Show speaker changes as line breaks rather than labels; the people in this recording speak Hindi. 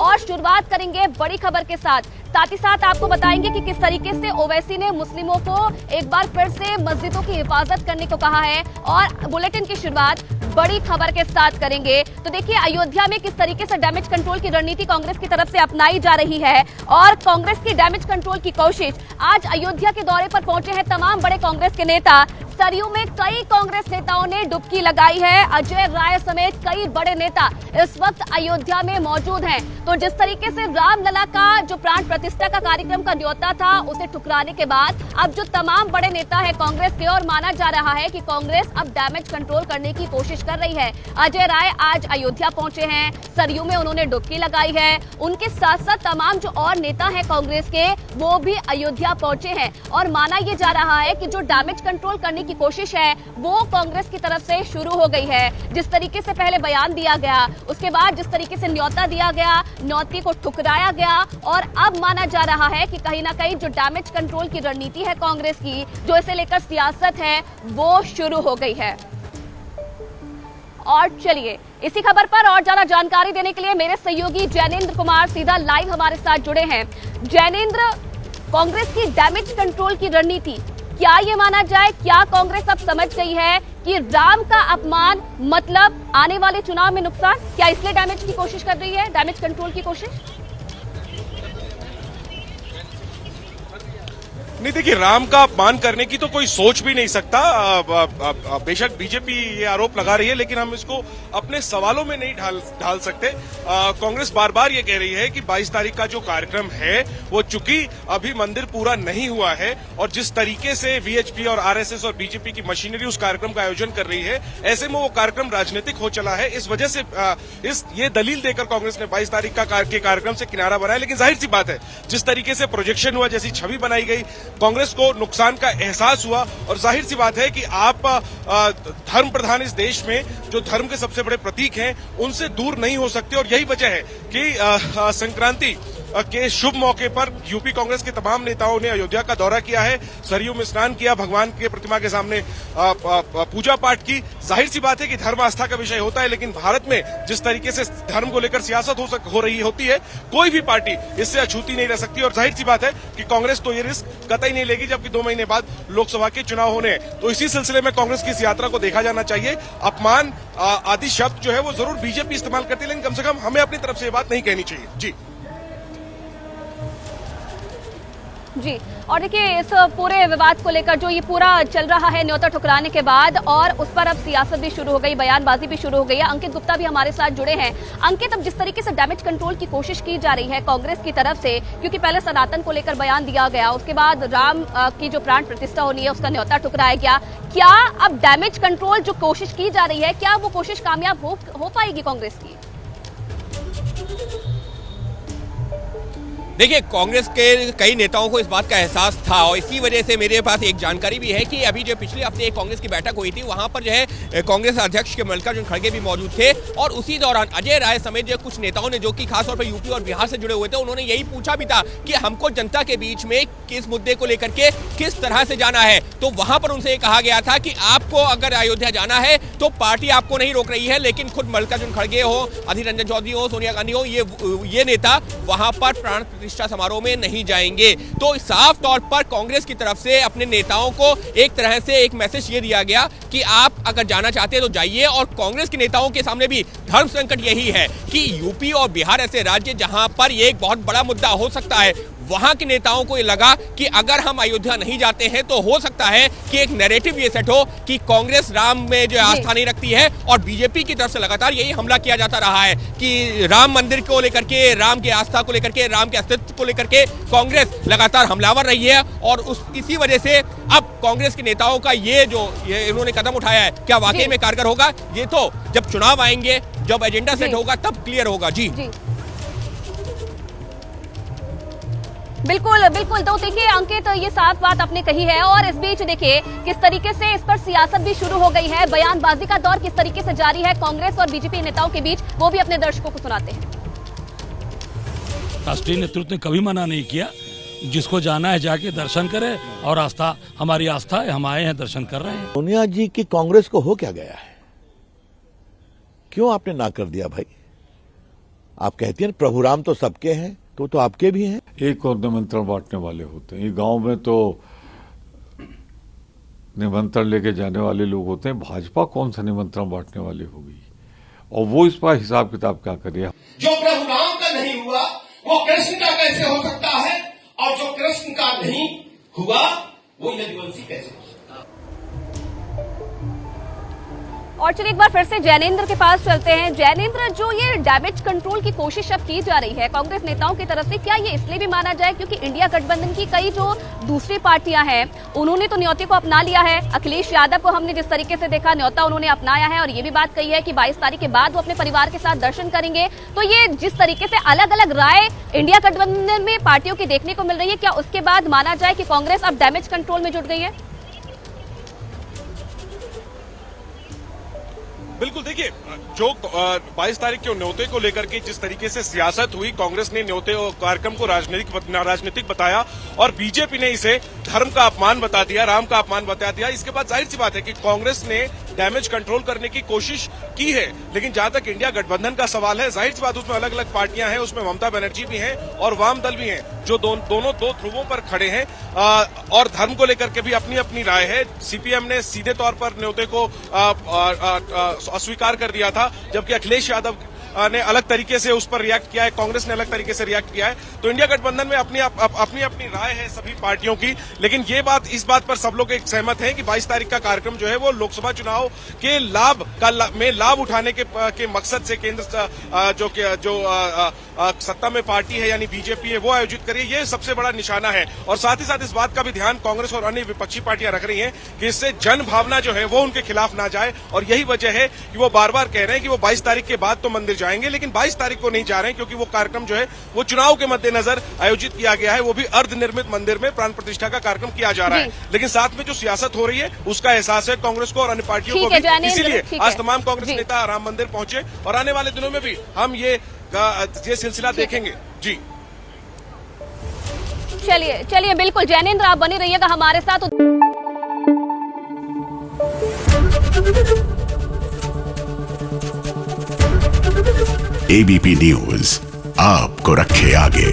और शुरुआत करेंगे बड़ी खबर के साथ ही साथ आपको बताएंगे कि किस तरीके से ओवैसी ने मुस्लिमों को एक बार फिर से मस्जिदों की हिफाजत करने को कहा है। और बुलेटिन की शुरुआत बड़ी खबर के साथ करेंगे। तो देखिए, अयोध्या में किस तरीके से डैमेज कंट्रोल की रणनीति कांग्रेस की तरफ से अपनाई जा रही है और कांग्रेस की डैमेज कंट्रोल की कोशिश। आज अयोध्या के दौरे पर पहुंचे हैं तमाम बड़े कांग्रेस के नेता। सरयू में कई कांग्रेस नेताओं ने डुबकी लगाई है। अजय राय समेत कई बड़े नेता इस वक्त अयोध्या में मौजूद हैं। तो जिस तरीके से रामलला का जो प्राण प्रतिष्ठा का कार्यक्रम का न्योता था, उसे ठुकराने के बाद अब जो तमाम बड़े नेता है कांग्रेस के, और माना जा रहा है कि कांग्रेस अब डैमेज कंट्रोल करने की कोशिश कर रही है। अजय राय आज अयोध्या पहुंचे हैं, सरयू में उन्होंने डुबकी लगाई है। उनके साथ साथ तमाम जो और नेता हैं कांग्रेस के, वो भी अयोध्या पहुंचे हैं। और माना यह जा रहा है कि जो डैमेज कंट्रोल करने की कोशिश है वो कांग्रेस की तरफ से शुरू हो गई है। जिस तरीके से पहले बयान दिया गया, उसके बाद जिस तरीके से न्योता दिया गया, न्योते को ठुकराया गया, और अब माना जा रहा है कि कहीं ना कहीं जो डैमेज कंट्रोल की रणनीति है कांग्रेस की, जो इसे लेकर सियासत है, वो शुरू हो गई है। और चलिए, इसी खबर पर और ज्यादा जानकारी देने के लिए मेरे सहयोगी जैनेंद्र कुमार सीधा लाइव हमारे साथ जुड़े हैं। जैनेंद्र, कांग्रेस की डैमेज कंट्रोल की रणनीति, क्या ये माना जाए, क्या कांग्रेस अब समझ गई है कि राम का अपमान मतलब आने वाले चुनाव में नुकसान? क्या इसलिए डैमेज की कोशिश कर रही है, डैमेज कंट्रोल की कोशिश?
नहीं, देखिए, राम का अपमान करने की तो कोई सोच भी नहीं सकता। बेशक बीजेपी ये आरोप लगा रही है, लेकिन हम इसको अपने सवालों में नहीं ढाल सकते। कांग्रेस बार बार ये कह रही है कि 22 तारीख का जो कार्यक्रम है वो चूंकि अभी मंदिर पूरा नहीं हुआ है, और जिस तरीके से वीएचपी और आरएसएस और बीजेपी की मशीनरी उस कार्यक्रम का आयोजन कर रही है, ऐसे में वो कार्यक्रम राजनीतिक हो चला है। इस वजह से ये दलील देकर कांग्रेस ने 22 तारीख के कार्यक्रम से किनारा बनाया। लेकिन जाहिर सी बात है, जिस तरीके से प्रोजेक्शन हुआ, जैसी छवि बनाई गई, कांग्रेस को नुकसान का एहसास हुआ। और जाहिर सी बात है कि आप धर्म प्रधान इस देश में जो धर्म के सबसे बड़े प्रतीक हैं, उनसे दूर नहीं हो सकते। और यही वजह है कि संक्रांति के शुभ मौके पर यूपी कांग्रेस के तमाम नेताओं ने अयोध्या का दौरा किया है, सरयू में स्नान किया, भगवान के प्रतिमा के सामने पूजा पाठ की। जाहिर सी बात है कि धर्म आस्था का विषय होता है, लेकिन भारत में जिस तरीके से धर्म को लेकर सियासत हो रही होती है, कोई भी पार्टी इससे अछूती नहीं रह सकती। और जाहिर सी बात है कि कांग्रेस तो ये रिस्क कतई नहीं लेगी, जबकि 2 महीने बाद लोकसभा के चुनाव होने हैं। तो इसी सिलसिले में कांग्रेस की इस यात्रा को देखा जाना चाहिए। अपमान आदि शब्द जो है वो जरूर बीजेपी इस्तेमाल करती है, लेकिन कम से कम हमें अपनी तरफ से ये बात नहीं कहनी चाहिए।
जी, और देखिए, इस पूरे विवाद को लेकर जो ये पूरा चल रहा है न्योता ठुकराने के बाद, और उस पर अब सियासत भी शुरू हो गई, बयानबाजी भी शुरू हो गई है। अंकित गुप्ता भी हमारे साथ जुड़े हैं। अंकित, अब जिस तरीके से डैमेज कंट्रोल की कोशिश की जा रही है कांग्रेस की तरफ से, क्योंकि पहले सनातन को लेकर बयान दिया गया, उसके बाद राम की जो प्राण प्रतिष्ठा होनी है उसका न्योता ठुकराया गया, क्या अब डैमेज कंट्रोल जो कोशिश की जा रही है, क्या वो कोशिश कामयाब हो पाएगी कांग्रेस की?
देखिए, कांग्रेस के कई नेताओं को इस बात का एहसास था, और इसी वजह से मेरे पास एक जानकारी भी है कि अभी जो पिछले हफ्ते एक कांग्रेस की बैठक हुई थी, वहां पर जो है कांग्रेस अध्यक्ष के मल्लिकार्जुन खड़गे भी मौजूद थे, और उसी दौरान अजय राय समेत जो कुछ नेताओं ने, जो कि खासतौर पर यूपी और बिहार से जुड़े हुए थे, उन्होंने यही पूछा भी था कि हमको जनता के बीच में किस मुद्दे को लेकर के किस तरह से जाना है। तो वहां पर उनसे कहा गया था कि आपको अगर अयोध्या जाना है तो पार्टी आपको नहीं रोक रही है, लेकिन खुद मल्लिकार्जुन खड़गे हो, अधीर रंजन चौधरी हो, सोनिया गांधी हो, ये नेता वहां पर प्राण प्रतिष्ठा समारोह में नहीं जाएंगे। तो साफ तौर पर कांग्रेस की तरफ से अपने नेताओं को एक तरह से एक मैसेज ये दिया गया कि आप अगर जाना चाहते हैं तो जाइए। और कांग्रेस के नेताओं के सामने भी धर्म संकट यही है कि यूपी और बिहार ऐसे राज्य जहां पर ये एक बहुत बड़ा मुद्दा हो सकता है, वहां के नेताओं को ये लगा कि अगर हम अयोध्या नहीं जाते हैं तो हो सकता है कि एक नैरेटिव ये सेट हो कि कांग्रेस राम में जो आस्था नहीं रखती है, और बीजेपी की तरफ से लगातार यही हमला किया जाता रहा है कि राम मंदिर को लेकर के, राम की आस्था को लेकर के, राम के अस्तित्व को लेकर के कांग्रेस लगातार हमलावर रही है। और इसी वजह से अब कांग्रेस के नेताओं का ये इन्होंने कदम उठाया है, क्या वाकई में कारगर होगा? ये तो जब चुनाव आएंगे, जब एजेंडा सेट होगा, तब क्लियर होगा। जी
बिल्कुल बिल्कुल। तो देखिए अंकित, ये साफ बात आपने कही है, और इस बीच देखिए किस तरीके से इस पर सियासत भी शुरू हो गई है। बयानबाजी का दौर किस तरीके से जारी है कांग्रेस और बीजेपी नेताओं के बीच, वो भी अपने दर्शकों को सुनाते हैं।
राष्ट्रीय नेतृत्व ने कभी मना नहीं किया, जिसको जाना है जाके दर्शन करे, और आस्था हमारी आस्था है, हम आए हैं दर्शन कर रहे हैं।
सोनिया जी की कांग्रेस को हो क्या गया है? क्यों आपने ना कर दिया भाई? आप कहती हैं प्रभु राम तो सबके हैं, तो आपके भी हैं।
एक और निमंत्रण बांटने वाले होते हैं। ये गांव में तो निमंत्रण लेके जाने वाले लोग होते हैं, भाजपा कौन सा निमंत्रण बांटने वाली होगी, और वो इस पर हिसाब किताब क्या करे।
जो प्रभु राम का नहीं हुआ वो कृष्ण का कैसे हो सकता है, और जो कृष्ण का नहीं हुआ वो यदुवंशी कैसे हो सकता है।
और चलिए एक बार फिर से जैनेंद्र के पास चलते हैं। जैनेंद्र, जो ये डैमेज कंट्रोल की कोशिश अब की जा रही है कांग्रेस नेताओं की तरफ से, क्या ये इसलिए भी माना जाए क्योंकि इंडिया गठबंधन की कई जो दूसरी पार्टियां हैं उन्होंने तो न्योते को अपना लिया है। अखिलेश यादव को हमने जिस तरीके से देखा, न्योता उन्होंने अपनाया है और ये भी बात कही है कि 22 तारीख के बाद वो अपने परिवार के साथ दर्शन करेंगे। तो ये जिस तरीके से अलग अलग राय इंडिया गठबंधन में पार्टियों की देखने को मिल रही है, क्या उसके बाद माना जाए कि कांग्रेस अब डैमेज कंट्रोल में जुट गई है?
बिल्कुल, देखिए जो 22 तारीख के न्योते को लेकर के जिस तरीके से सियासत हुई, कांग्रेस ने न्योते कार्यक्रम को राजनीतिक बताया और बीजेपी ने इसे धर्म का अपमान बता दिया, राम का अपमान बता दिया। इसके बाद जाहिर सी बात है कि कांग्रेस ने डैमेज कंट्रोल करने की कोशिश की है, लेकिन जहां तक इंडिया गठबंधन का सवाल है, जाहिर सी बात उसमें अलग अलग पार्टियां हैं, उसमें ममता बनर्जी भी हैं और वाम दल भी हैं, जो दोनों दो ध्रुवों पर खड़े हैं और धर्म को लेकर के भी अपनी अपनी राय है। सीपीएम ने सीधे तौर पर न्योते को अस्वीकार कर दिया था, जबकि अखिलेश यादव ने अलग तरीके से उस पर रिएक्ट किया है, कांग्रेस ने अलग तरीके से रिएक्ट किया है। तो इंडिया गठबंधन में अपनी अपनी राय है सभी पार्टियों की, लेकिन इस बात पर सब लोग एक सहमत हैं कि 22 तारीख का कार्यक्रम जो है वो लोकसभा चुनाव के लाभ उठाने के मकसद से केंद्र जो सत्ता में पार्टी है यानी बीजेपी है वो आयोजित करी, ये सबसे बड़ा निशाना है। और साथ ही साथ इस बात का भी ध्यान कांग्रेस और अन्य विपक्षी पार्टियां रख रही हैं कि इससे जन भावना जो है वो उनके खिलाफ ना जाए, और यही वजह है कि वो बार बार कह रहे हैं कि वो 22 तारीख के बाद तो मंदिर जाएंगे, लेकिन 22 तारीख को नहीं जा रहे हैं क्योंकि वो कार्यक्रम जो है वो चुनाव के मद्देनजर आयोजित किया गया है, वो भी अर्धनिर्मित मंदिर में प्राण प्रतिष्ठा का कार्यक्रम किया जा रहा है। लेकिन साथ में जो सियासत हो रही है उसका एहसास है कांग्रेस को और अन्य पार्टियों को भी, इसीलिए आज तमाम कांग्रेस नेता राम मंदिर पहुंचे और आने वाले दिनों में भी हम ये सिलसिला देखेंगे। जी
चलिए बिल्कुल जैनेंद्र, आप बने रहिएगा हमारे साथ।
एबीपी न्यूज आपको रखे आगे।